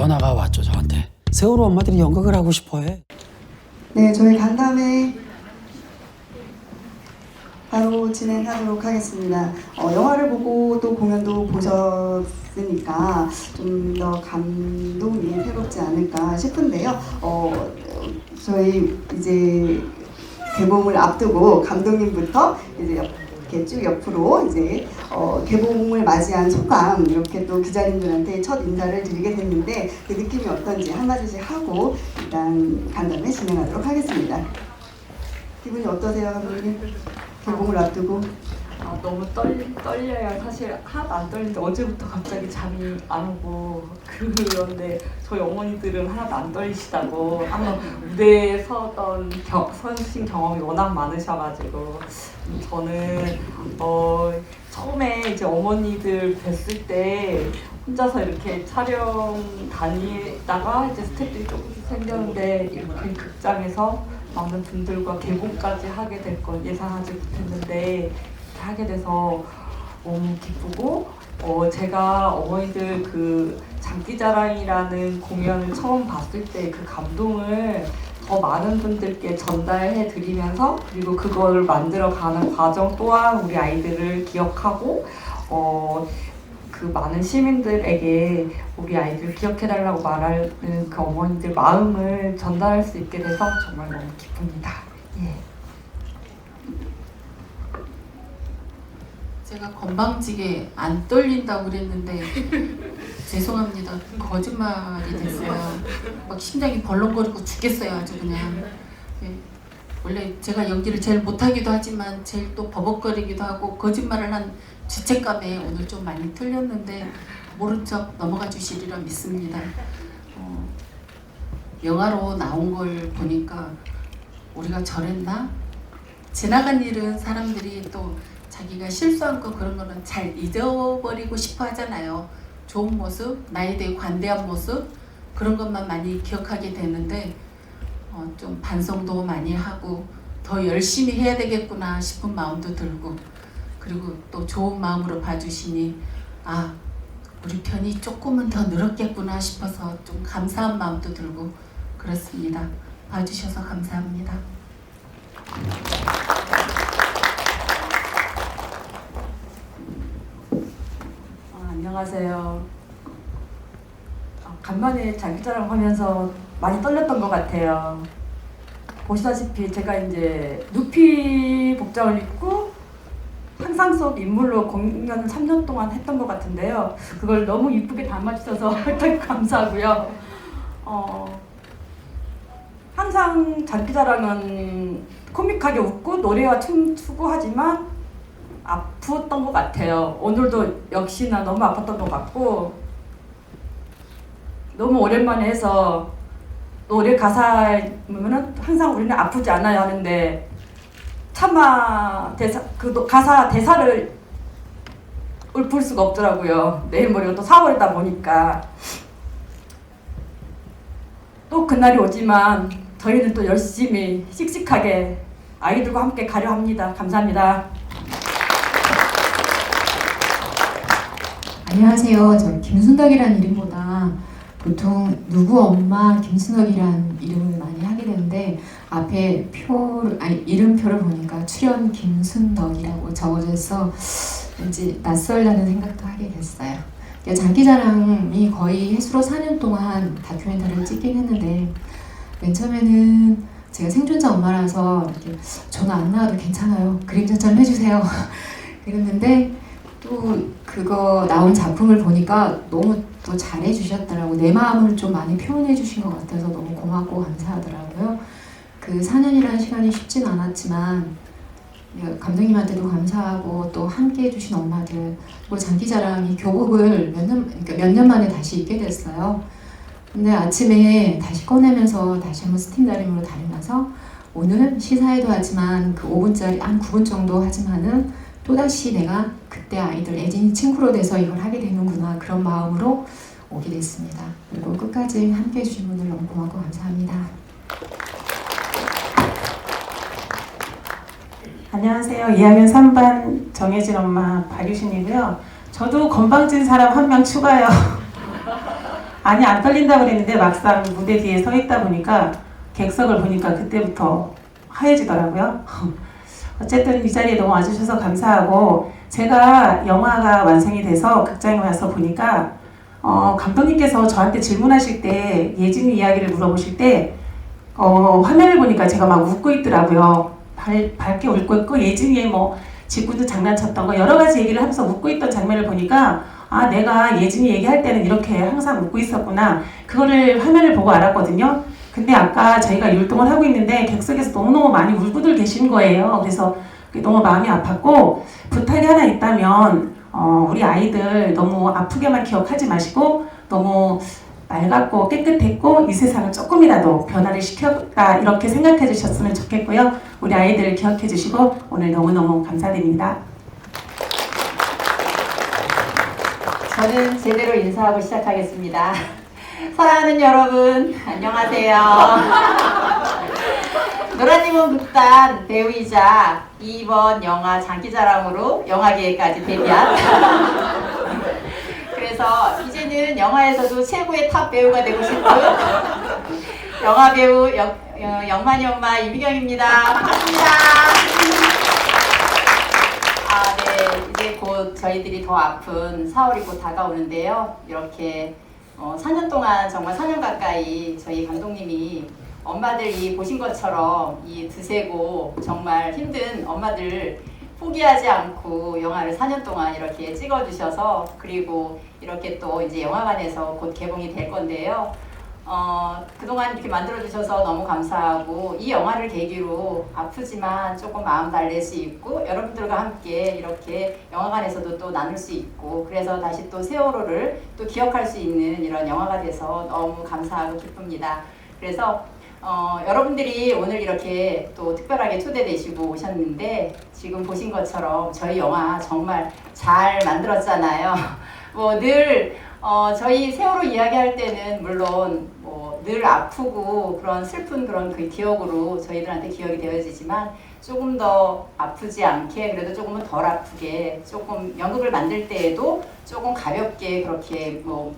전화가 왔죠, 저한테. 세월호 엄마들이 연극을 하고 싶어해. 네, 저희 간담회 바로 진행하도록 하겠습니다. 영화를 보고 또 공연도 보셨으니까 좀 더 감동이 새롭지 않을까 싶은데요. 저희 이제 개봉을 앞두고 감독님부터 이제 이렇게 쭉 옆으로 이제 개봉을 맞이한 소감 이렇게 또 기자님들한테 첫 인사를 드리게 됐는데 그 느낌이 어떤지 한마디씩 하고 일단 간담회 진행하도록 하겠습니다. 기분이 어떠세요, 감독님? 개봉을 앞두고? 너무 떨려요. 사실 하나도 안 떨리는데 어제부터 갑자기 잠이 안 오고 그런데 저희 어머니들은 하나도 안 떨리시다고 아마 무대에 서신 경험이 워낙 많으셔가지고 저는 처음에 이제 어머니들 뵀을 때 혼자서 이렇게 촬영 다니다가 이제 스태프들이 조금씩 생겼는데 이렇게 극장에서 많은 분들과 개봉까지 하게 될 건 예상하지 못했는데 하게 돼서 너무 기쁘고 제가 어머니들 그 장기자랑이라는 공연을 처음 봤을 때 그 감동을 더 많은 분들께 전달해 드리면서 그리고 그걸 만들어가는 과정 또한 우리 아이들을 기억하고 그 많은 시민들에게 우리 아이들 기억해달라고 말하는 그 어머니들 마음을 전달할 수 있게 돼서 정말 너무 기쁩니다. 예. 제가 건방지게 안 떨린다고 그랬는데 죄송합니다. 거짓말이 됐어요. 막 심장이 벌렁거리고 죽겠어요. 아주 그냥. 예. 원래 제가 연기를 제일 못하기도 하지만 제일 또 버벅거리기도 하고 거짓말을 한 죄책감에 오늘 좀 많이 틀렸는데 모른 척 넘어가 주시리라 믿습니다. 영화로 나온 걸 보니까 우리가 저랬나? 지나간 일은 사람들이 또 자기가 실수한 거 그런 거는 잘 잊어버리고 싶어 하잖아요. 좋은 모습, 나에 대해 관대한 모습 그런 것만 많이 기억하게 되는데 좀 반성도 많이 하고 더 열심히 해야 되겠구나 싶은 마음도 들고 그리고 또 좋은 마음으로 봐주시니 우리 편이 조금은 더 늘었겠구나 싶어서 좀 감사한 마음도 들고 그렇습니다. 봐주셔서 감사합니다. 안녕하세요. 간만에 장기자랑 하면서 많이 떨렸던 것 같아요. 보시다시피 제가 이제 누피 복장을 입고 상상 속 인물로 공연을 3년 동안 했던 것 같은데요. 그걸 너무 이쁘게 담아주셔서 일단 감사하고요. 항상 장기자랑은 코믹하게 웃고 노래와 춤추고 하지만 아팠던 것 같아요. 오늘도 역시나 너무 아팠던 것 같고 너무 오랜만에 해서 노래 가사면은 항상 우리는 아프지 않아요 하는데 차마 가사 대사를 읊을 수가 없더라고요. 내일 모레가 또 4월이다 보니까 또 그날이 오지만 저희는 또 열심히 씩씩하게 아이들과 함께 가려 합니다. 감사합니다. 안녕하세요. 저 김순덕이라는 이름보다 보통 누구 엄마 김순덕이라는 이름을 많이 하게 되는데 앞에 이름표를 보니까 출연 김순덕이라고 적어져 있어 왠지 낯설다는 생각도 하게 됐어요. 장기자랑이 거의 해수로 4년 동안 다큐멘터리를 찍긴 했는데 맨 처음에는 제가 생존자 엄마라서 이렇게 전화 안 나와도 괜찮아요. 그림자처럼 해주세요. 이랬는데 또 그거 나온 작품을 보니까 너무 또 잘해주셨더라고. 내 마음을 좀 많이 표현해주신 것 같아서 너무 고맙고 감사하더라고요. 그 4년이라는 시간이 쉽진 않았지만 감독님한테도 감사하고 또 함께 해주신 엄마들 그리고 장기자랑 이 교복을 몇 년 만에 다시 입게 됐어요. 근데 아침에 다시 꺼내면서 다시 한번 스팀다림으로 다니면서 오늘 시사회도 하지만 그 5분짜리 한 9분 정도 하지만은 또다시 내가 그때 아이들 애진이 친구로 돼서 이걸 하게 되는구나 그런 마음으로 오게 됐습니다. 그리고 끝까지 함께 해주신 분들 너무 고맙고 감사합니다. 안녕하세요. 2학년 3반 정혜진 엄마 박유신이고요. 저도 건방진 사람 한 명 추가요. 아니 안 떨린다고 그랬는데 막상 무대 뒤에 서 있다 보니까 객석을 보니까 그때부터 하얘지더라고요. 어쨌든 이 자리에 너무 와주셔서 감사하고, 제가 영화가 완성이 돼서 극장에 와서 보니까 감독님께서 저한테 질문하실 때, 예진이 이야기를 물어보실 때 화면을 보니까 제가 막 웃고 있더라고요. 밝게 웃고 있고, 예진이의 뭐 직구도 장난쳤던 거 여러 가지 얘기를 하면서 웃고 있던 장면을 보니까, 아, 내가 예진이 얘기할 때는 이렇게 항상 웃고 있었구나. 그거를 화면을 보고 알았거든요. 근데 아까 저희가 율동을 하고 있는데 객석에서 너무너무 많이 울고들 계신 거예요. 그래서 그게 너무 마음이 아팠고, 부탁이 하나 있다면 우리 아이들 너무 아프게만 기억하지 마시고, 너무 맑았고 깨끗했고 이 세상을 조금이라도 변화를 시켰다, 이렇게 생각해 주셨으면 좋겠고요. 우리 아이들 기억해 주시고 오늘 너무너무 감사드립니다. 저는 제대로 인사하고 시작하겠습니다. 사랑하는 여러분, 안녕하세요. 노라님은 극단 배우이자 이번 영화 장기자랑으로 영화계까지 데뷔한 그래서 이제는 영화에서도 최고의 탑 배우가 되고 싶은 영화 배우 영만이 엄마 이미경입니다. 반갑습니다. 네, 이제 곧 저희들이 더 아픈 4월이 곧 다가오는데요. 이렇게 4년 동안, 정말 4년 가까이 저희 감독님이 엄마들이 보신 것처럼 이 드세고 정말 힘든 엄마들 포기하지 않고 영화를 4년 동안 이렇게 찍어주셔서, 그리고 이렇게 또 이제 영화관에서 곧 개봉이 될 건데요. 그동안 이렇게 만들어주셔서 너무 감사하고, 이 영화를 계기로 아프지만 조금 마음 달랠 수 있고, 여러분들과 함께 이렇게 영화관에서도 또 나눌 수 있고, 그래서 다시 또 세월호를 또 기억할 수 있는 이런 영화가 돼서 너무 감사하고 기쁩니다. 그래서 여러분들이 오늘 이렇게 또 특별하게 초대되시고 오셨는데, 지금 보신 것처럼 저희 영화 정말 잘 만들었잖아요. 뭐 늘 저희 세월호 이야기할 때는 물론 뭐 늘 아프고 그런 슬픈 그런 그 기억으로 저희들한테 기억이 되어지지만, 조금 더 아프지 않게, 그래도 조금은 덜 아프게, 조금 연극을 만들 때에도 조금 가볍게 그렇게 뭐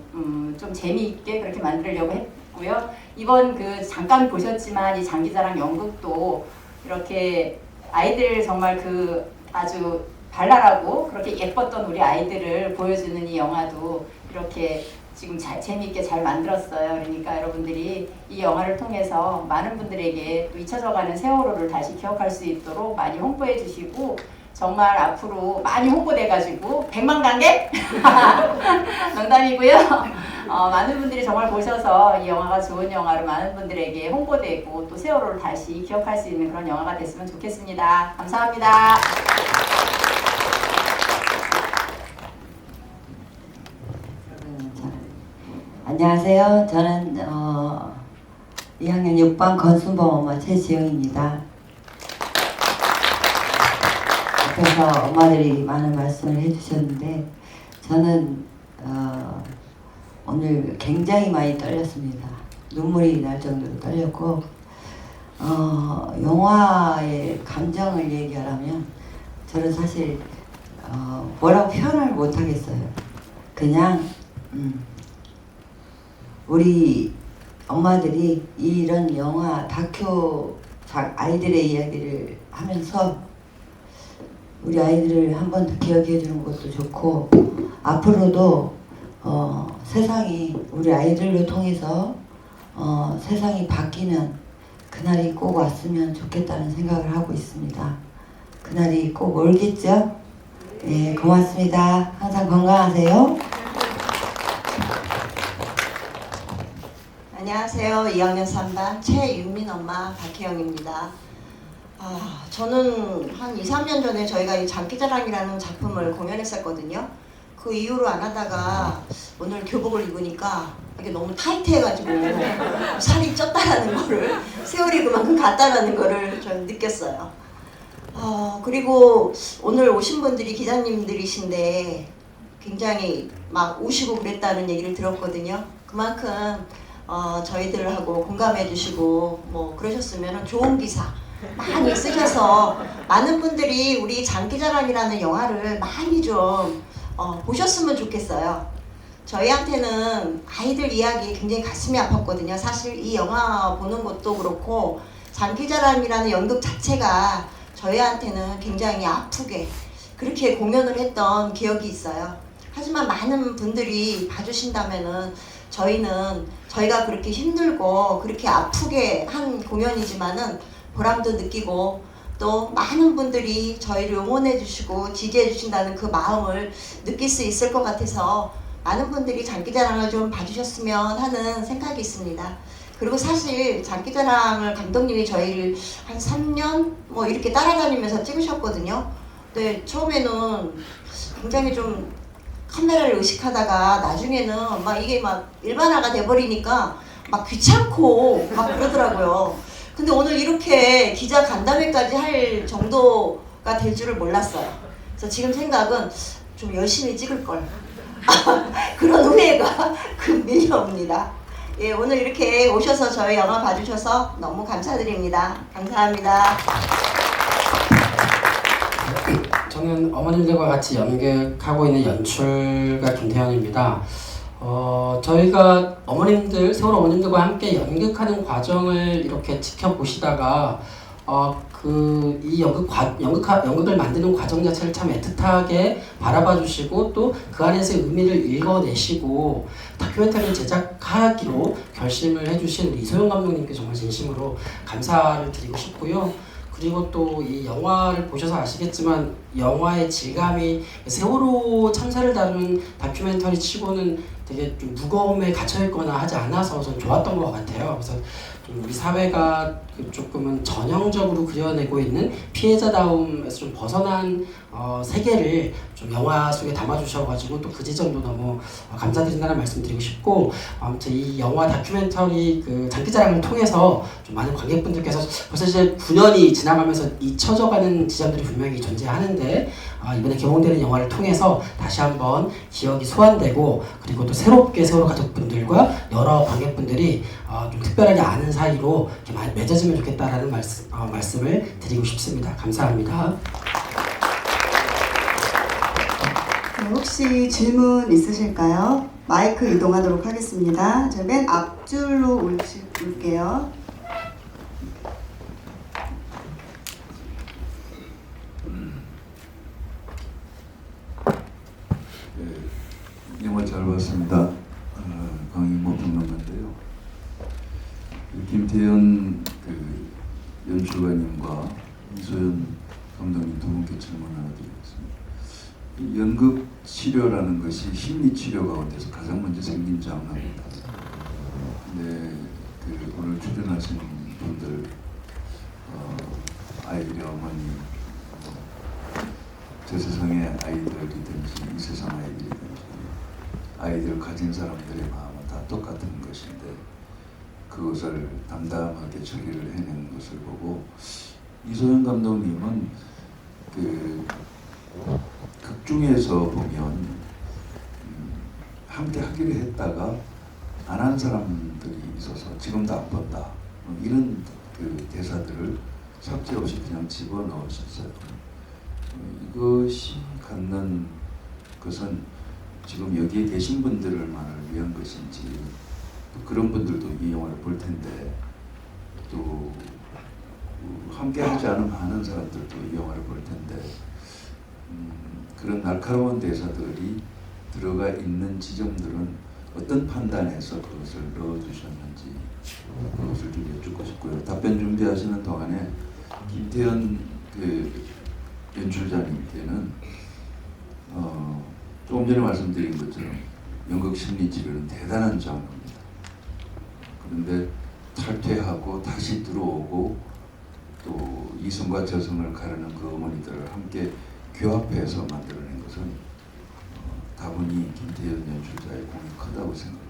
좀 재미있게 그렇게 만들려고 했고요. 이번 그 잠깐 보셨지만 이 장기자랑 연극도 이렇게 아이들 정말 그 아주 발랄하고 그렇게 예뻤던 우리 아이들을 보여주는 이 영화도 이렇게 지금 재미있게 잘 만들었어요. 그러니까 여러분들이 이 영화를 통해서 많은 분들에게 또 잊혀져가는 세월호를 다시 기억할 수 있도록 많이 홍보해 주시고, 정말 앞으로 많이 홍보돼가지고 100만 관객? 농담이고요. 많은 분들이 정말 보셔서 이 영화가 좋은 영화로 많은 분들에게 홍보되고 또 세월호를 다시 기억할 수 있는 그런 영화가 됐으면 좋겠습니다. 감사합니다. 안녕하세요. 저는 2학년 6반 건순범 엄마 최지영입니다. 앞에서 엄마들이 많은 말씀을 해주셨는데, 저는 오늘 굉장히 많이 떨렸습니다. 눈물이 날 정도로 떨렸고, 영화의 감정을 얘기하라면 저는 사실 뭐라고 표현을 못하겠어요. 그냥 우리 엄마들이 이런 영화 다큐 아이들의 이야기를 하면서 우리 아이들을 한 번 더 기억해 주는 것도 좋고, 앞으로도 세상이 우리 아이들로 통해서 세상이 바뀌는 그날이 꼭 왔으면 좋겠다는 생각을 하고 있습니다. 그날이 꼭 올겠죠? 네, 고맙습니다. 항상 건강하세요. 안녕하세요. 2학년 3반 최윤민 엄마 박혜영입니다. 저는 한 2, 3년 전에 저희가 이 장기자랑이라는 작품을 공연했었거든요. 그 이후로 안 하다가 오늘 교복을 입으니까 이게 너무 타이트해가지고 살이 쪘다라는 거를, 세월이 그만큼 갔다라는 거를 좀 느꼈어요. 그리고 오늘 오신 분들이 기자님들이신데 굉장히 막 우시고 그랬다는 얘기를 들었거든요. 그만큼 저희들하고 공감해 주시고 뭐 그러셨으면 좋은 기사 많이 쓰셔서 많은 분들이 우리 장기자랑이라는 영화를 많이 좀 보셨으면 좋겠어요. 저희한테는 아이들 이야기 굉장히 가슴이 아팠거든요. 사실 이 영화 보는 것도 그렇고 장기자랑이라는 연극 자체가 저희한테는 굉장히 아프게 그렇게 공연을 했던 기억이 있어요. 하지만 많은 분들이 봐주신다면은 저희가 그렇게 힘들고 그렇게 아프게 한 공연이지만은 보람도 느끼고 또 많은 분들이 저희를 응원해 주시고 지지해 주신다는 그 마음을 느낄 수 있을 것 같아서 많은 분들이 장기자랑을 좀 봐주셨으면 하는 생각이 있습니다. 그리고 사실 장기자랑을 감독님이 저희를 한 3년 뭐 이렇게 따라다니면서 찍으셨거든요. 근데 처음에는 굉장히 좀 카메라를 의식하다가 나중에는 막 이게 막 일반화가 돼버리니까 막 귀찮고 막 그러더라고요. 근데 오늘 이렇게 기자 간담회까지 할 정도가 될 줄을 몰랐어요. 그래서 지금 생각은 좀 열심히 찍을 걸. 그런 후회가 급 밀려옵니다. 예, 오늘 이렇게 오셔서 저희 영화 봐주셔서 너무 감사드립니다. 감사합니다. 저는 어머님들과 같이 연극하고 있는 연출가 김태현입니다. 저희가 세월호 어머님들과 함께 연극하는 과정을 이렇게 지켜보시다가 이 연극을 만드는 과정 자체를 참 애틋하게 바라봐 주시고 또 그 안에서의 의미를 읽어내시고 다큐멘터리를 제작하기로 결심을 해주신 우리 이소영 감독님께 정말 진심으로 감사를 드리고 싶고요. 그리고 또 이 영화를 보셔서 아시겠지만 영화의 질감이 세월호 참사를 다루는 다큐멘터리 치고는 되게 좀 무거움에 갇혀있거나 하지 않아서 전 좋았던 것 같아요. 그래서 좀 우리 사회가 조금은 전형적으로 그려내고 있는 피해자다움에서 좀 벗어난 세계를 좀 영화 속에 담아주셔가지고 또 그 지점도 너무 감사드린다는 말씀드리고 싶고, 아무튼 이 영화 다큐멘터리 그 장기자랑을 통해서 좀 많은 관객분들께서 벌써 이제 9년이 지나가면서 잊혀져가는 지점들이 분명히 존재하는데 이번에 개봉되는 영화를 통해서 다시 한번 기억이 소환되고 그리고 또 새롭게 세월호 가족분들과 여러 관객분들이 좀 특별하게 아는 사이로 이렇게 많이 맺어지면 좋겠다라는 말씀을 드리고 싶습니다. 감사합니다. 네, 혹시 질문 있으실까요? 마이크 이동하도록 하겠습니다. 저 맨 앞줄로 올게요. 영화 잘 봤습니다. 강인모 평론가인데요. 김태현 연출가님과 이소연 감독님 두 분께 질문 하나 드리겠습니다. 연극 치료라는 것이 심리 치료 가운데서 가장 먼저 생긴 장르입니다. 근데 오늘 출연하신 분들, 아이들의 어머니, 저 세상의 아이들이든지 이 세상 아이들이든지 아이들 가진 사람들의 마음은 다 똑같은 것인데 그것을 담담하게 처리를 해내는 것을 보고 이소연 감독님은 극중에서 보면 함께 하기로 했다가 안 한 사람들이 있어서 지금도 안 본다 이런 대사들을 삭제 없이 그냥 집어넣으셨어요. 이것이 갖는 것은 지금 여기에 계신 분들만을 위한 것인지 또 그런 분들도 이 영화를 볼 텐데 또 함께 하지 않은 많은 사람들도 이 영화를 볼 텐데 그런 날카로운 대사들이 들어가 있는 지점들은 어떤 판단에서 그것을 넣어주셨는지 그것을 좀 여쭙고 싶고요. 답변 준비하시는 동안에 김태현 연출자님께는 조금 전에 말씀드린 것처럼 연극 심리치료는 대단한 장르입니다. 그런데 탈퇴하고 다시 들어오고 또 이성과 저성을 가르는 그 어머니들을 함께 교합해서 만들어낸 것은 다분히 김태현 연출자의 공이 크다고 생각합니다.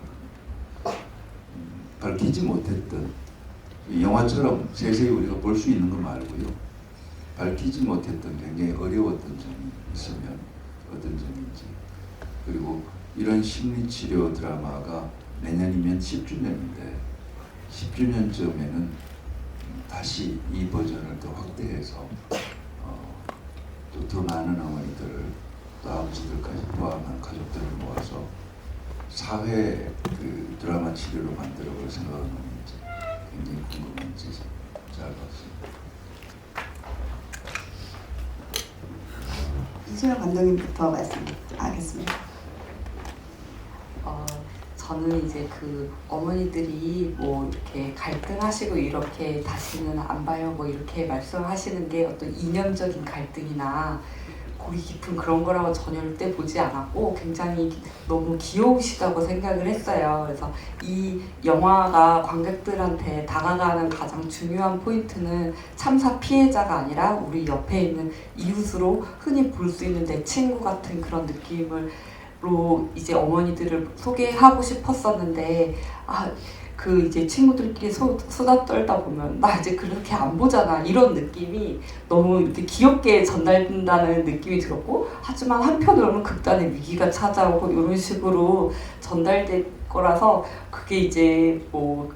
밝히지 못했던 영화처럼 세세히 우리가 볼 수 있는 것 말고요. 밝히지 못했던 굉장히 어려웠던 점이 있으면 어떤 점인지, 그리고 이런 심리치료 드라마가 내년이면 10주년인데 10주년쯤에는 다시 이 버전을 더 확대해서 또 더 많은 어머니들을 또 아버지들까지 포함한 가족들을 모아서 사회 그 드라마 치료로 만들어 볼 생각은 없는지 굉장히 궁금한 지잘 봤습니다. 이소영 감독님부터 말씀하겠습니다. 저는 이제 그 어머니들이 뭐 이렇게 갈등하시고 이렇게 다시는 안 봐요 뭐 이렇게 말씀하시는 게 어떤 이념적인 갈등이나 고리 깊은 그런 거라고 전혀 절대 보지 않았고 굉장히 너무 귀여우시다고 생각을 했어요. 그래서 이 영화가 관객들한테 다가가는 가장 중요한 포인트는 참사 피해자가 아니라 우리 옆에 있는 이웃으로 흔히 볼 수 있는 내 친구 같은 그런 느낌을 로 이제 어머니들을 소개하고 싶었었는데 그 이제 친구들끼리 수다 떨다 보면 나 이제 그렇게 안 보잖아 이런 느낌이 너무 이렇게 귀엽게 전달된다는 느낌이 들었고 하지만 한편으로는 극단의 위기가 찾아오고 이런 식으로 전달될 거라서 그게 이제 뭐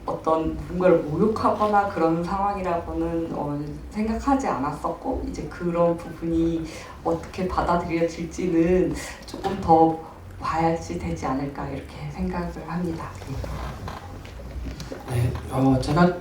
어떤 누군가를 모욕하거나 그런 상황이라고는 생각하지 않았었고 이제 그런 부분이 어떻게 받아들여질지는 조금 더 봐야지 되지 않을까 이렇게 생각을 합니다. 네, 제가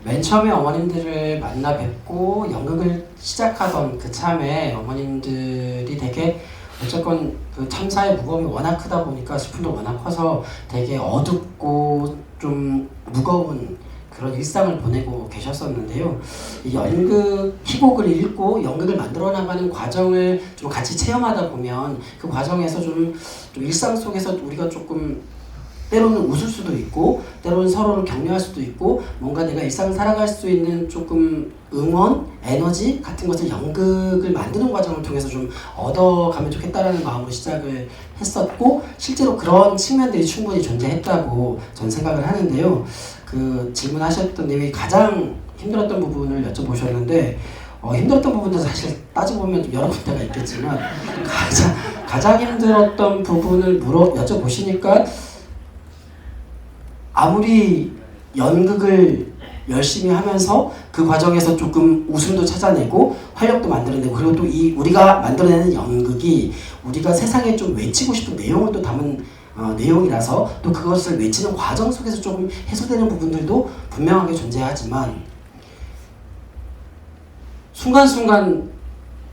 맨 처음에 어머님들을 만나 뵙고 연극을 시작하던 그 참에 어머님들이 되게 어쨌건 그 참사의 무거움이 워낙 크다 보니까 슬픔도 워낙 커서 되게 어둡고 좀 무거운 그런 일상을 보내고 계셨었는데요. 이 연극 희곡을 읽고 연극을 만들어 나가는 과정을 좀 같이 체험하다 보면 그 과정에서 좀 일상 속에서 우리가 조금 때로는 웃을 수도 있고 때로는 서로를 격려할 수도 있고 뭔가 내가 일상을 살아갈 수 있는 조금 응원, 에너지 같은 것을 연극을 만드는 과정을 통해서 좀 얻어가면 좋겠다라는 마음으로 시작을 했었고 실제로 그런 측면들이 충분히 존재했다고 전 생각을 하는데요. 그 질문하셨던 내용이 가장 힘들었던 부분을 여쭤보셨는데 힘들었던 부분도 사실 따져보면 여러 군데가 있겠지만 가장 힘들었던 부분을 여쭤보시니까 아무리 연극을 열심히 하면서 그 과정에서 조금 웃음도 찾아내고 활력도 만들어내고 그리고 또 이 우리가 만들어내는 연극이 우리가 세상에 좀 외치고 싶은 내용을 또 담은 내용이라서 또 그것을 외치는 과정 속에서 조금 해소되는 부분들도 분명하게 존재하지만 순간순간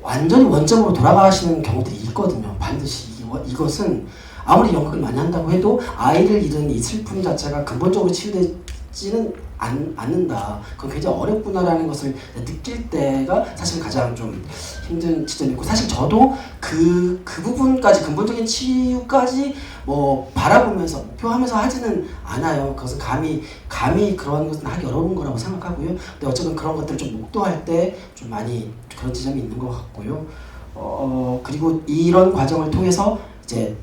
완전히 원점으로 돌아가시는 경우들이 있거든요. 반드시 이것은 아무리 연극을 많이 한다고 해도 아이를 잃은 이 슬픔 자체가 근본적으로 치유되지는 않는다. 그건 굉장히 어렵구나라는 것을 느낄 때가 사실 가장 좀 힘든 지점이고 사실 저도 그 부분까지 근본적인 치유까지 뭐 바라보면서 목표하면서 하지는 않아요. 그것은 감히 그런 것은 하기 어려운 거라고 생각하고요. 근데 어쨌든 그런 것들을 좀 목도할 때 좀 많이 그런 지점이 있는 것 같고요. 그리고 이런 과정을 통해서 이제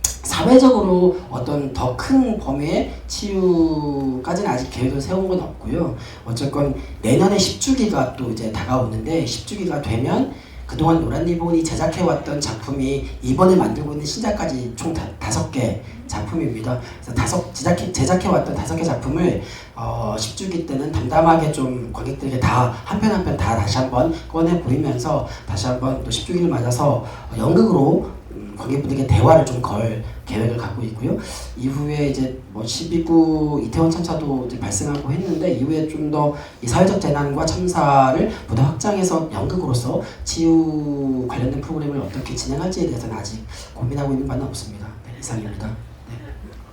사회적으로 어떤 더 큰 범위의 치유까지는 아직 계획을 세운 건 없고요. 어쨌건 내년에 10주기가 또 이제 다가오는데 10주기가 되면 그동안 노란리본이 제작해왔던 작품이 이번에 만들고 있는 신작까지 총 5개 작품입니다. 그래서 제작해왔던 5개 작품을 10주기 때는 담담하게 좀 관객들에게 다 한 편 한 편 다 다시 한번 꺼내 보이면서 다시 한번 또 10주기를 맞아서 연극으로 관객분들에게 대화를 좀 걸 계획을 갖고 있고요. 이후에 이제 뭐 12구 이태원 참사도 이제 발생하고 했는데 이후에 좀 더 이 사회적 재난과 참사를 보다 확장해서 연극으로서 치유 관련된 프로그램을 어떻게 진행할지에 대해서는 아직 고민하고 있는 바는 없습니다. 네, 이상입니다.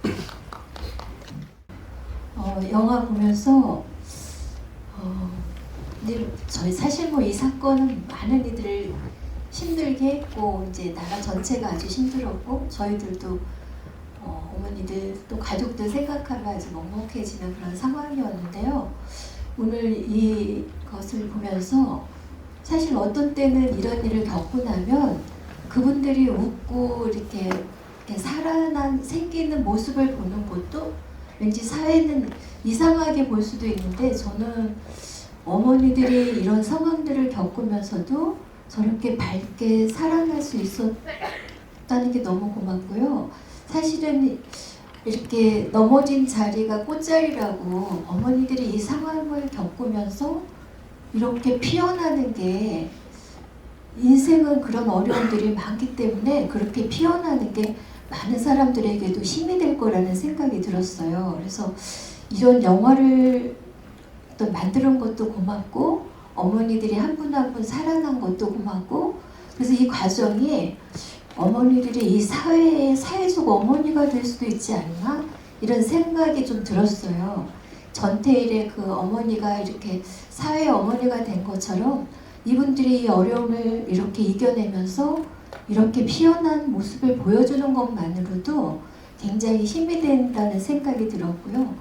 네. 영화 보면서 근데 저희 사실 뭐 이 사건은 많은 이들을 힘들게 했고 이제 나라 전체가 아주 힘들었고 저희들도 어머니들 또 가족들 생각하면 아주 먹먹해지는 그런 상황이었는데요. 오늘 이것을 보면서 사실 어떤 때는 이런 일을 겪고 나면 그분들이 웃고 이렇게 생기는 모습을 보는 것도 왠지 사회는 이상하게 볼 수도 있는데 저는 어머니들이 이런 상황들을 겪으면서도 저렇게 밝게 살아날 수 있었다는 게 너무 고맙고요. 사실은 이렇게 넘어진 자리가 꽃자리라고 어머니들이 이 상황을 겪으면서 이렇게 피어나는 게 인생은 그런 어려움들이 많기 때문에 그렇게 피어나는 게 많은 사람들에게도 힘이 될 거라는 생각이 들었어요. 그래서 이런 영화를 또 만드는 것도 고맙고 어머니들이 한 분 한 분 살아난 것도 고맙고 그래서 이 과정이 어머니들이 이 사회의 사회적 어머니가 될 수도 있지 않나 이런 생각이 좀 들었어요. 전태일의 그 어머니가 이렇게 사회의 어머니가 된 것처럼 이분들이 이 어려움을 이렇게 이겨내면서 이렇게 피어난 모습을 보여주는 것만으로도 굉장히 힘이 된다는 생각이 들었고요.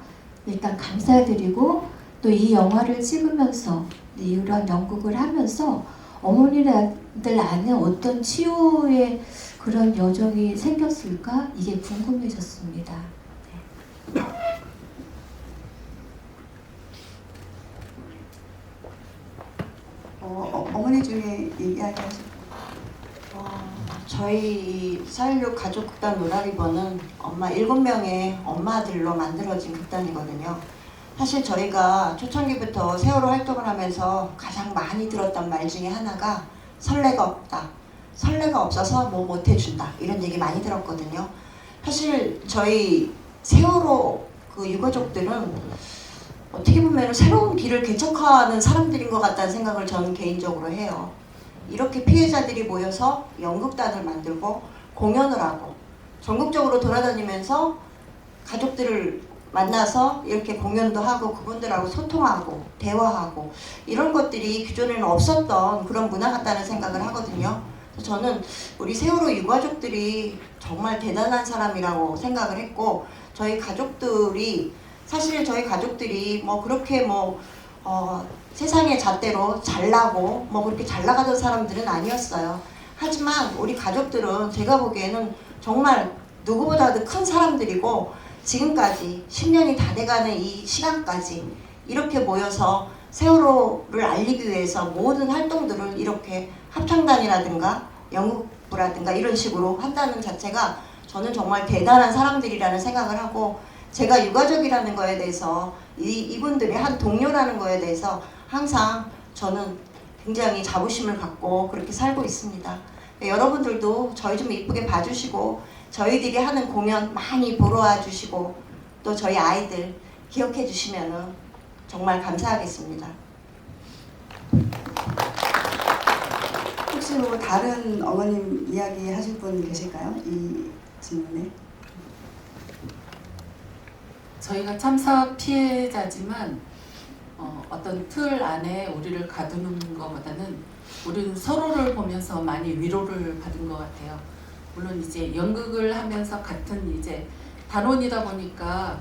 일단 감사드리고 또 이 영화를 찍으면서 이런 연극을 하면서 어머니들 안에 어떤 치유의 그런 여정이 생겼을까? 이게 궁금해졌습니다. 어머니 중에 이야기하실 저희 4.16 가족극단 노라리버는 엄마 7명의 엄마들로 만들어진 극단이거든요. 사실 저희가 초창기부터 세월호 활동을 하면서 가장 많이 들었던 말 중에 하나가 설레가 없다. 설레가 없어서 뭐 못해준다. 이런 얘기 많이 들었거든요. 사실 저희 세월호 그 유가족들은 어떻게 보면 새로운 길을 개척하는 사람들인 것 같다는 생각을 저는 개인적으로 해요. 이렇게 피해자들이 모여서 연극단을 만들고 공연을 하고 전국적으로 돌아다니면서 가족들을 만나서 이렇게 공연도 하고 그분들하고 소통하고 대화하고 이런 것들이 기존에는 없었던 그런 문화 같다는 생각을 하거든요. 그래서 저는 우리 세월호 유가족들이 정말 대단한 사람이라고 생각을 했고 저희 가족들이 사실 저희 가족들이 뭐 그렇게 세상의 잣대로 잘나고 뭐 그렇게 잘 나가던 사람들은 아니었어요. 하지만 우리 가족들은 제가 보기에는 정말 누구보다도 큰 사람들이고 지금까지 10년이 다 돼가는 이 시간까지 이렇게 모여서 세월호를 알리기 위해서 모든 활동들을 이렇게 합창단이라든가 연극부라든가 이런 식으로 한다는 자체가 저는 정말 대단한 사람들이라는 생각을 하고 제가 유가족이라는 거에 대해서 이분들이 한 동료라는 거에 대해서 항상 저는 굉장히 자부심을 갖고 그렇게 살고 있습니다. 여러분들도 저희 좀 이쁘게 봐주시고 저희들이 하는 공연 많이 보러 와주시고 또 저희 아이들 기억해 주시면 정말 감사하겠습니다. 혹시 뭐 다른 어머님 이야기 하실 분 계실까요? 이 질문에. 저희가 참사 피해자지만 어떤 틀 안에 우리를 가두는 것보다는 우리는 서로를 보면서 많이 위로를 받은 것 같아요. 물론 이제 연극을 하면서 같은 이제 단원이다 보니까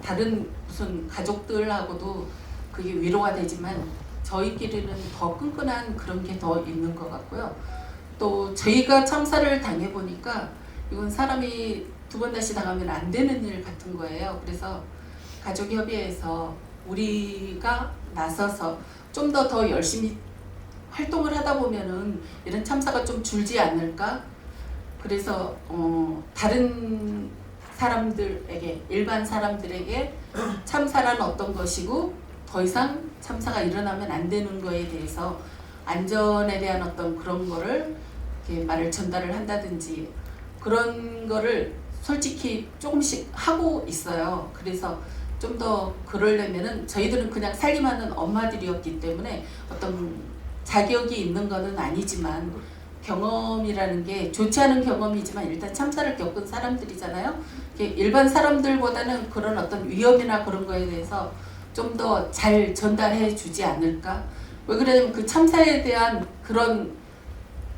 다른 무슨 가족들하고도 그게 위로가 되지만 저희끼리는 더 끈끈한 그런 게 더 있는 것 같고요. 또 저희가 참사를 당해보니까 이건 사람이 두 번 다시 당하면 안 되는 일 같은 거예요. 그래서 가족협의회에서 우리가 나서서 좀 더 열심히 활동을 하다 보면은 이런 참사가 좀 줄지 않을까? 그래서 다른 사람들에게 일반 사람들에게 참사란 어떤 것이고 더 이상 참사가 일어나면 안 되는 거에 대해서 안전에 대한 어떤 그런 거를 이렇게 말을 전달을 한다든지 그런 거를 솔직히 조금씩 하고 있어요. 그래서 좀 더 그러려면은 저희들은 그냥 살림하는 엄마들이었기 때문에 어떤 자격이 있는 거는 아니지만 경험이라는 게 좋지 않은 경험이지만 일단 참사를 겪은 사람들이잖아요. 일반 사람들보다는 그런 어떤 위험이나 그런 거에 대해서 좀 더 잘 전달해 주지 않을까? 왜 그러냐면 그 참사에 대한 그런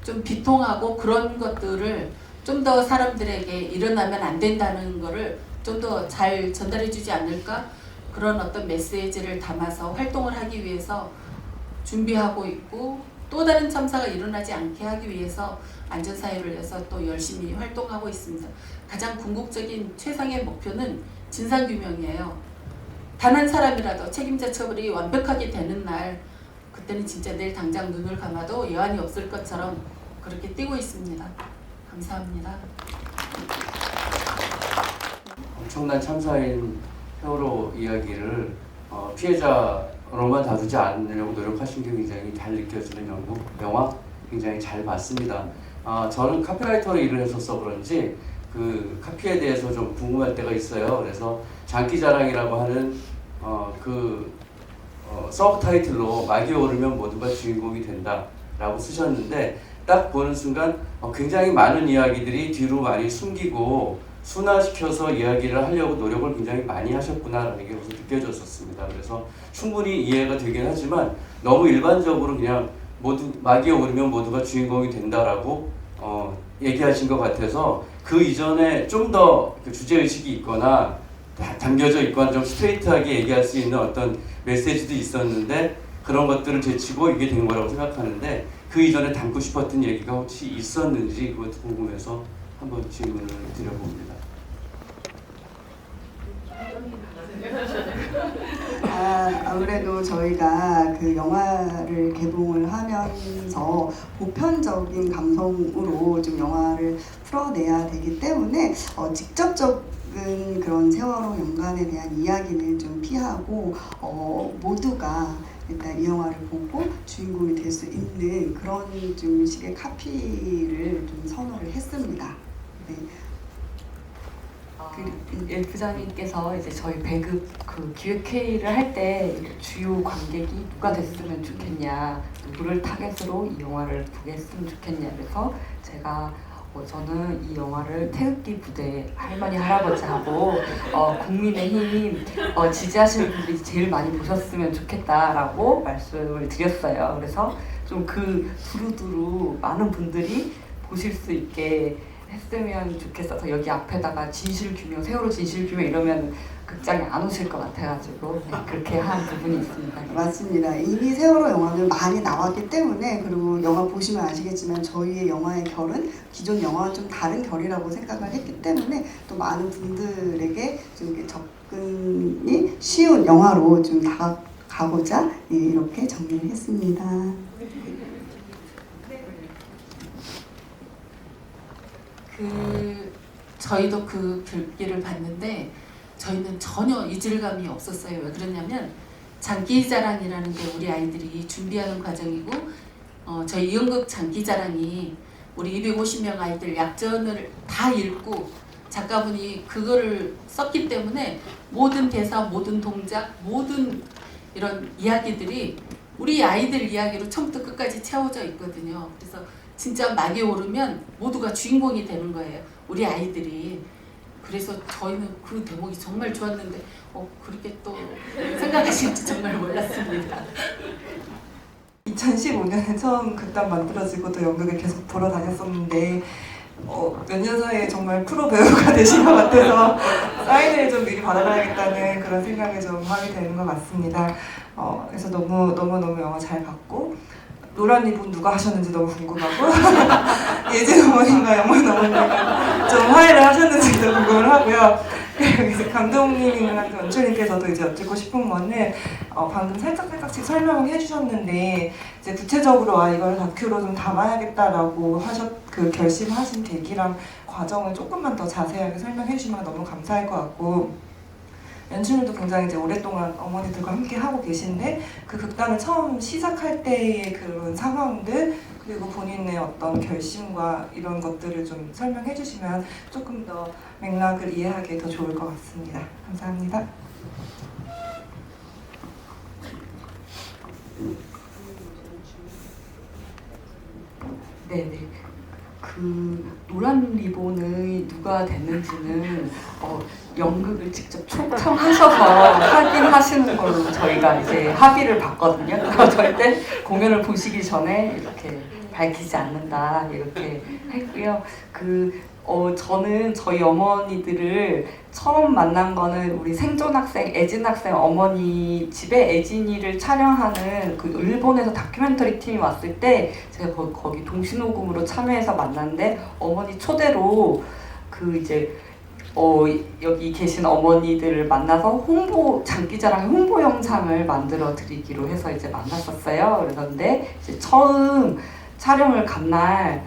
좀 비통하고 그런 것들을 좀 더 사람들에게 일어나면 안 된다는 거를 좀 더 잘 전달해 주지 않을까? 그런 어떤 메시지를 담아서 활동을 하기 위해서 준비하고 있고 또 다른 참사가 일어나지 않게 하기 위해서 안전사회를 위해서 또 열심히 활동하고 있습니다. 가장 궁극적인 최상의 목표는 진상규명이에요. 단 한 사람이라도 책임자 처벌이 완벽하게 되는 날 그때는 진짜 내일 당장 눈을 감아도 여한이 없을 것처럼 그렇게 뛰고 있습니다. 감사합니다. 엄청난 참사인 세월호 이야기를 피해자로만 다루지 않으려고 노력하신 게 굉장히 잘 느껴지는 영화 굉장히 잘 봤습니다. 저는 카피라이터로 일을 했었어 그런지 그 카피에 대해서 좀 궁금할 때가 있어요. 그래서 장기자랑이라고 하는 서브 타이틀로 막이 오르면 모두가 주인공이 된다라고 쓰셨는데 딱 보는 순간 굉장히 많은 이야기들이 뒤로 많이 숨기고 순화시켜서 이야기를 하려고 노력을 굉장히 많이 하셨구나라는 게 우선 느껴졌었습니다. 그래서 충분히 이해가 되긴 하지만 너무 일반적으로 그냥 막이 오르면 모두가 주인공이 된다라고 얘기하신 것 같아서 그 이전에 좀 더 그 주제의식이 있거나 담겨져 있거나 좀 스트레이트하게 얘기할 수 있는 어떤 메시지도 있었는데 그런 것들을 제치고 이게 된 거라고 생각하는데 그 이전에 담고 싶었던 얘기가 혹시 있었는지 그것도 궁금해서 한번 질문을 드려봅니다. 아무래도 저희가 그 영화를 개봉을 하면서 보편적인 감성으로 좀 영화를 풀어내야 되기 때문에 직접적인 그런 세월호 연관에 대한 이야기는 좀 피하고 모두가 일단 이 영화를 보고 주인공이 될 수 있는 그런 좀 식의 카피를 좀 선호를 했습니다. 네. 예, 부장님께서 이제 저희 배급 그 기획회의를 할 때 주요 관객이 누가 됐으면 좋겠냐, 누구를 타겟으로 이 영화를 보게 했으면 좋겠냐, 그래서 제가 저는 이 영화를 태극기 부대 할머니 할아버지하고 국민의힘 지지하시는 분들이 제일 많이 보셨으면 좋겠다라고 말씀을 드렸어요. 그래서 좀 그 두루두루 많은 분들이 보실 수 있게 했으면 좋겠어서 여기 앞에다가 진실규명, 세월호 진실규명 이러면 극장에 안 오실 것 같아가지고 그렇게 한 부분이 있습니다. 맞습니다. 이미 세월호 영화는 많이 나왔기 때문에, 그리고 영화 보시면 아시겠지만 저희의 영화의 결은 기존 영화와 좀 다른 결이라고 생각을 했기 때문에 또 많은 분들에게 좀 이렇게 접근이 쉬운 영화로 좀 다가가고자 이렇게 정리를 했습니다. 저희도 그 글귀를 봤는데 저희는 전혀 이질감이 없었어요. 왜 그러냐면 장기자랑이라는 게 우리 아이들이 준비하는 과정이고 저희 이연극 장기자랑이 우리 250명 아이들 약전을 다 읽고 작가분이 그거를 썼기 때문에 모든 대사, 모든 동작, 모든 이런 이야기들이 우리 아이들 이야기로 처음부터 끝까지 채워져 있거든요. 그래서 진짜 막이 오르면 모두가 주인공이 되는 거예요. 우리 아이들이. 그래서 저희는 그 대목이 정말 좋았는데 그렇게 또 생각하실지 정말 몰랐습니다. 2015년에 처음 극단 만들어지고 또 연극을 계속 보러 다녔었는데 몇 년 사이에 정말 프로 배우가 되신 것 같아서 사인을 좀 미리 받아가야겠다는 그런 생각을 좀 하게 되는 것 같습니다. 그래서 너무 영화 잘 봤고, 노란 리본 누가 하셨는지 너무 궁금하고 예진 어머님과 영원 어머님과 좀 화해를 하셨는지도 궁금을 하고요. 그래서 감독님이랑 연출님께서도 이제 여쭙고 싶은 거는 방금 살짝씩 설명을 해주셨는데 이제 구체적으로 이걸 다큐로 좀 담아야겠다라고 그 결심하신 계기랑 과정을 조금만 더 자세하게 설명해 주시면 너무 감사할 것 같고, 연출도 굉장히 이제 오랫동안 어머니들과 함께 하고 계신데 그 극단을 처음 시작할 때의 그런 상황들, 그리고 본인의 어떤 결심과 이런 것들을 좀 설명해 주시면 조금 더 맥락을 이해하기에 더 좋을 것 같습니다. 감사합니다. 네네. 그 노란 리본의 누가 됐는지는 연극을 직접 초청하셔서 확인하시는 걸로 저희가 이제 합의를 봤거든요. 절대 공연을 보시기 전에 이렇게 밝히지 않는다 이렇게 했고요. 저는 저희 어머니들을 처음 만난 거는 우리 생존 학생, 애진 학생 어머니 집에 애진이를 촬영하는 그 일본에서 다큐멘터리 팀이 왔을 때 제가 거기 동시녹음으로 참여해서 만났는데, 어머니 초대로 여기 계신 어머니들을 만나서 장기자랑 홍보 영상을 만들어 드리기로 해서 이제 만났었어요. 그런데 이제 처음 촬영을 간 날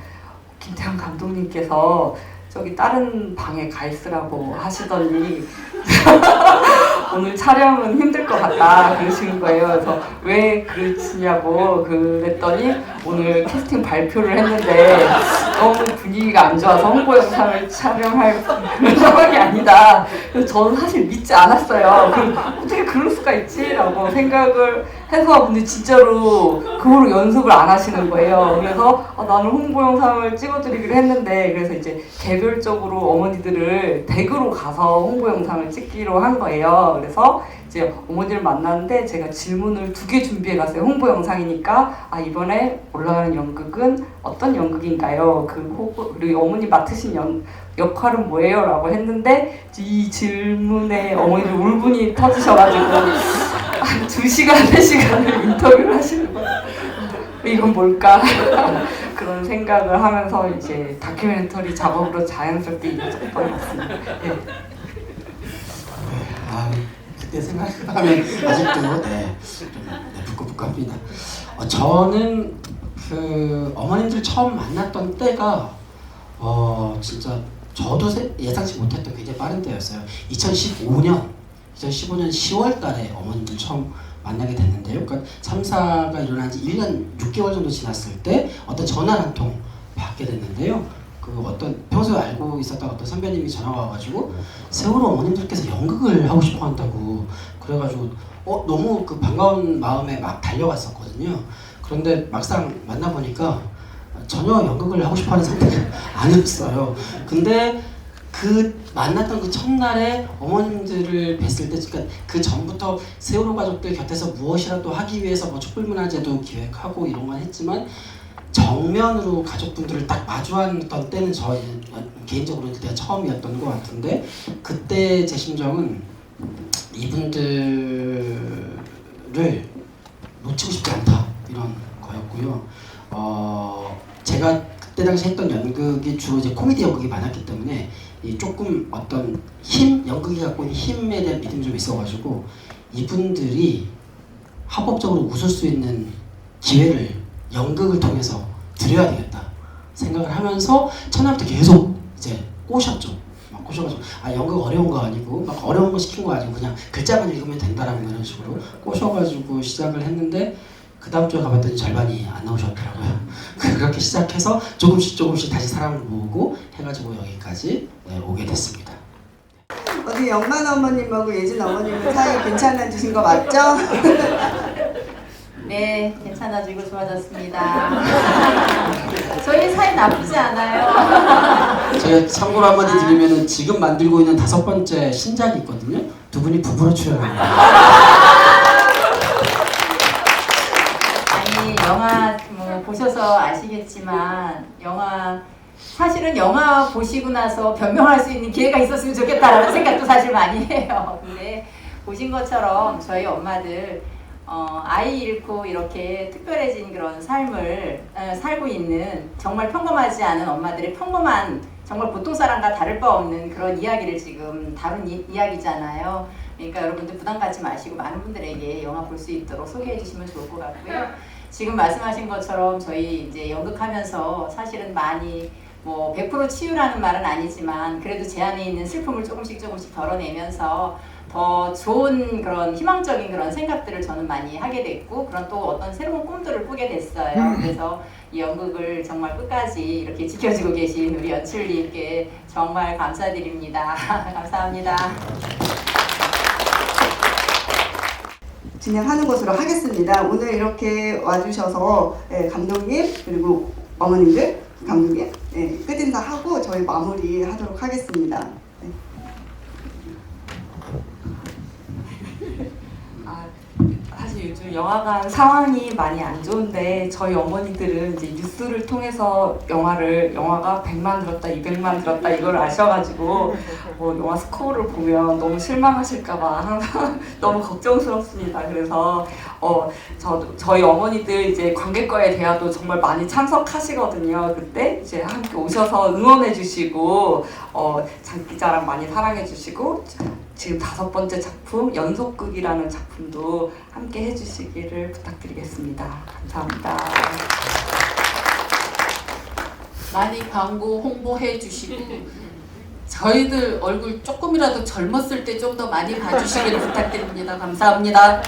김태형 감독님께서 저기 다른 방에 가 있으라고 하시더니 오늘 촬영은 힘들 것 같다 그러시는 거예요. 그래서 왜 그러시냐고 그랬더니 오늘 캐스팅 발표를 했는데 너무 분위기가 안 좋아서 홍보 영상을 촬영할 그런 상황이 아니다. 그래서 저는 사실 믿지 않았어요. 어떻게 그럴 수가 있지라고 생각을 해서 근데 진짜로 그 후로 연습을 안 하시는 거예요. 그래서 나는 홍보 영상을 찍어드리기로 했는데 그래서 이제 개별적으로 어머니들을 댁으로 가서 홍보 영상을 찍기로 한 거예요. 그래서 이제 어머니를 만났는데 제가 질문을 2개 준비해 갔어요. 홍보 영상이니까 이번에 올라가는 연극은 어떤 연극인가요? 그리고 어머니 맡으신 역할은 뭐예요? 라고 했는데 이 질문에 어머니를 울분이 터지셔가지고 2시간, 3시간을 인터뷰를 하시는 거예요. 이건 뭘까? 그런 생각을 하면서 이제 다큐멘터리 작업으로 자연스럽게 이어졌던 것 같습니다. 네. 그때 생각하면 아직도 부끄부끄합니다. 저는 그 어머님들 처음 만났던 때가 진짜 저도 예상치 못했던 굉장히 빠른 때였어요. 2015년 10월 달에 어머님들 처음 만나게 됐는데요. 그러니까 참사가 일어난 지 1년 6개월 정도 지났을 때 어떤 전화를 한 통 받게 됐는데요. 그 어떤 평소에 알고 있었던 어떤 선배님이 전화가 와가지고 세월호 어머님들께서 연극을 하고 싶어 한다고 그래가지고 너무 그 반가운 마음에 막 달려갔었거든요. 그런데 막상 만나보니까 전혀 연극을 하고 싶어 하는 상태가 아니었어요. 근데 그 만났던 그 첫날에 어머님들을 뵀을 때, 그러니까 그 전부터 세월호 가족들 곁에서 무엇이라도 하기 위해서 뭐 촛불문화제도 기획하고 이런 건 했지만 정면으로 가족분들을 딱 마주했던 때는 저희는 개인적으로는 그때가 처음이었던 것 같은데 그때 제 심정은 이분들을 놓치고 싶지 않다 이런 거였고요. 제가 그때 당시 했던 연극이 주로 이제 코미디 연극이 많았기 때문에 조금 어떤 연극이 갖고 있는 힘에 대한 믿음이 좀 있어가지고 이분들이 합법적으로 웃을 수 있는 기회를 연극을 통해서 드려야 되겠다 생각을 하면서 첫날부터 계속 이제 꼬셨죠. 막 꼬셔가지고 연극 어려운 거 아니고 막 어려운 거 시킨 거 아니고 그냥 글자만 읽으면 된다라는 그런 식으로 꼬셔가지고 시작을 했는데 그 다음 주에 가봤더니 절반이 안 나오셨더라고요. 그렇게 시작해서 조금씩 다시 사람을 모으고 해가지고 여기까지 오게 됐습니다. 어디 영만 어머님하고 예진 어머님은 사이 괜찮아지신 거 맞죠? 네, 괜찮아지고 좋아졌습니다. 저희 사이 나쁘지 않아요. 제가 참고로 한마디 드리면은 지금 만들고 있는 5번째 신작이 있거든요. 두 분이 부부로 출연합니다. 영화 뭐 보셔서 아시겠지만 사실은 영화 보시고 나서 변명할 수 있는 기회가 있었으면 좋겠다라는 생각도 사실 많이 해요. 근데 보신 것처럼 저희 엄마들 아이 잃고 이렇게 특별해진 그런 삶을 살고 있는 정말 평범하지 않은 엄마들의 평범한 정말 보통 사람과 다를 바 없는 그런 이야기를 지금 다룬 이야기잖아요. 그러니까 여러분들 부담 갖지 마시고 많은 분들에게 영화 볼 수 있도록 소개해 주시면 좋을 것 같고요. 지금 말씀하신 것처럼 저희 이제 연극하면서 사실은 많이 뭐 100% 치유라는 말은 아니지만 그래도 제 안에 있는 슬픔을 조금씩 덜어내면서 더 좋은 그런 희망적인 그런 생각들을 저는 많이 하게 됐고 그런 또 어떤 새로운 꿈들을 꾸게 됐어요. 그래서 이 연극을 정말 끝까지 이렇게 지켜주고 계신 우리 연출님께 정말 감사드립니다. 감사합니다. 진행하는 것으로 하겠습니다. 오늘 이렇게 와주셔서 감독님 그리고 어머님들 감독님 끝인사하고 저희 마무리하도록 하겠습니다. 사실 요즘 영화관 상황이 많이 안 좋은데 저희 어머니들은 이제 뉴스를 통해서 영화가 100만 들었다, 200만 들었다 이걸 아셔가지고 영화 스코어를 보면 너무 실망하실까봐 항상 너무 걱정스럽습니다. 그래서 저희 어머니들 이제 관객과의 대화도 정말 많이 참석하시거든요. 그때 이제 함께 오셔서 응원해주시고 장기자랑 많이 사랑해주시고. 지금 5번째 작품 연속극이라는 작품도 함께 해주시기를 부탁드리겠습니다. 감사합니다. 많이 광고 홍보해 주시고 저희들 얼굴 조금이라도 젊었을 때 좀 더 많이 봐주시길 부탁드립니다. 감사합니다.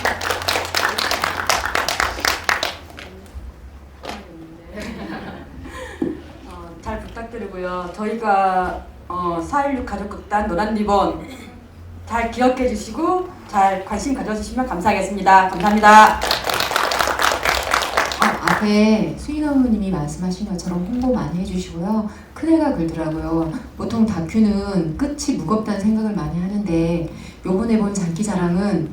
잘 부탁드리고요. 저희가 4.16 가족극단 노란리본 잘 기억해 주시고 잘 관심 가져주시면 감사하겠습니다. 감사합니다. 앞에 수인 어머님이 말씀하신 것처럼 홍보 많이 해주시고요. 큰애가 그러더라고요. 보통 다큐는 끝이 무겁다는 생각을 많이 하는데 요번에 본 장기자랑은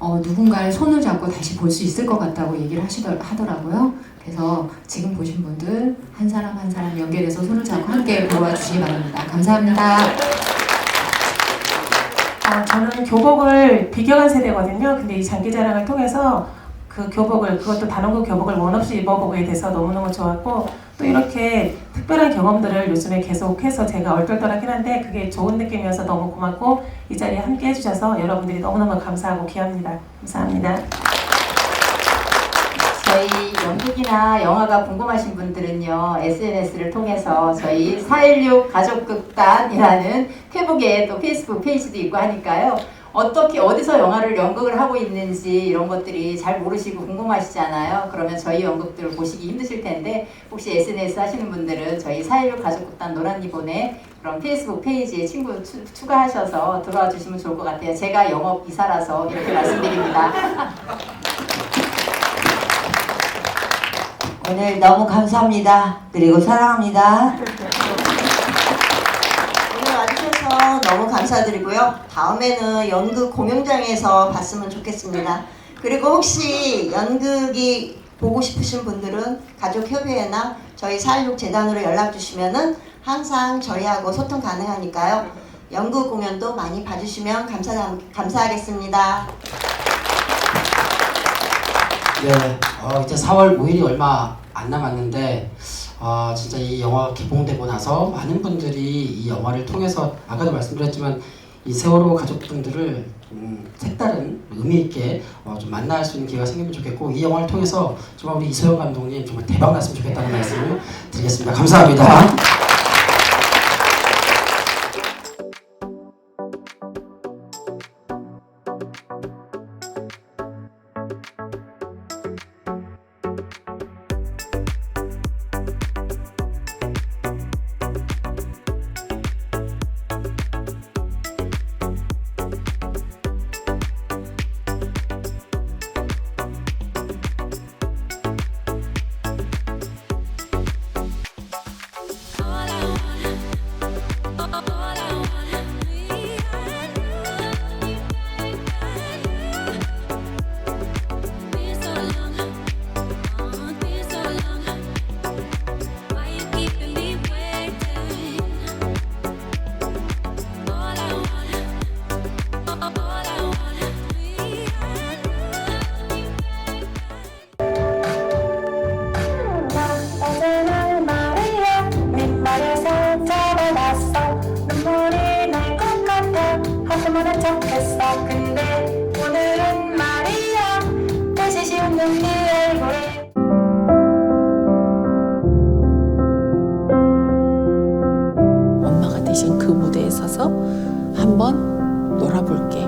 누군가의 손을 잡고 다시 볼 수 있을 것 같다고 얘기를 하더라고요. 그래서 지금 보신 분들 한 사람 한 사람 연결해서 손을 잡고 함께 보러 와주시기 바랍니다. 감사합니다. 저는 교복을 비경한 세대거든요. 근데 이 장기자랑을 통해서 그 교복을, 그것도 단원고 교복을 원 없이 입어보게 돼서 너무너무 좋았고, 또 이렇게 특별한 경험들을 요즘에 계속해서 제가 얼떨떨하긴 한데 그게 좋은 느낌이어서 너무 고맙고, 이 자리에 함께 해주셔서 여러분들이 너무너무 감사하고 귀합니다. 감사합니다. 저희 연극이나 영화가 궁금하신 분들은요, SNS를 통해서 저희 4.16 가족극단이라는 페북에 또 페이스북 페이지도 있고 하니까요. 어떻게 어디서 영화를 연극을 하고 있는지 이런 것들이 잘 모르시고 궁금하시잖아요. 그러면 저희 연극들을 보시기 힘드실 텐데 혹시 SNS 하시는 분들은 저희 4.16 가족극단 노란리본에 그런 페이스북 페이지에 친구 추가하셔서 들어와 주시면 좋을 것 같아요. 제가 영업 이사라서 이렇게 말씀드립니다. 오늘 너무 감사합니다. 그리고 사랑합니다. 오늘 와주셔서 너무 감사드리고요. 다음에는 연극 공연장에서 봤으면 좋겠습니다. 그리고 혹시 연극이 보고 싶으신 분들은 가족협의회나 저희 4.16 재단으로 연락 주시면은 항상 저희하고 소통 가능하니까요. 연극 공연도 많이 봐주시면 감사하겠습니다. 네, 이제 4월 5일이 얼마 안 남았는데 진짜 이 영화가 개봉되고 나서 많은 분들이 이 영화를 통해서 아까도 말씀드렸지만 이 세월호 가족분들을 색다른 의미 있게 좀 만날 수 있는 기회가 생기면 좋겠고, 이 영화를 통해서 정말 우리 이소영 감독님 정말 대박 났으면 좋겠다는 말씀을 드리겠습니다. 감사합니다. 근데 오늘은 말이야 다시 없는 네 얼굴에 엄마가 되신 그 무대에 서서 한번 놀아볼게.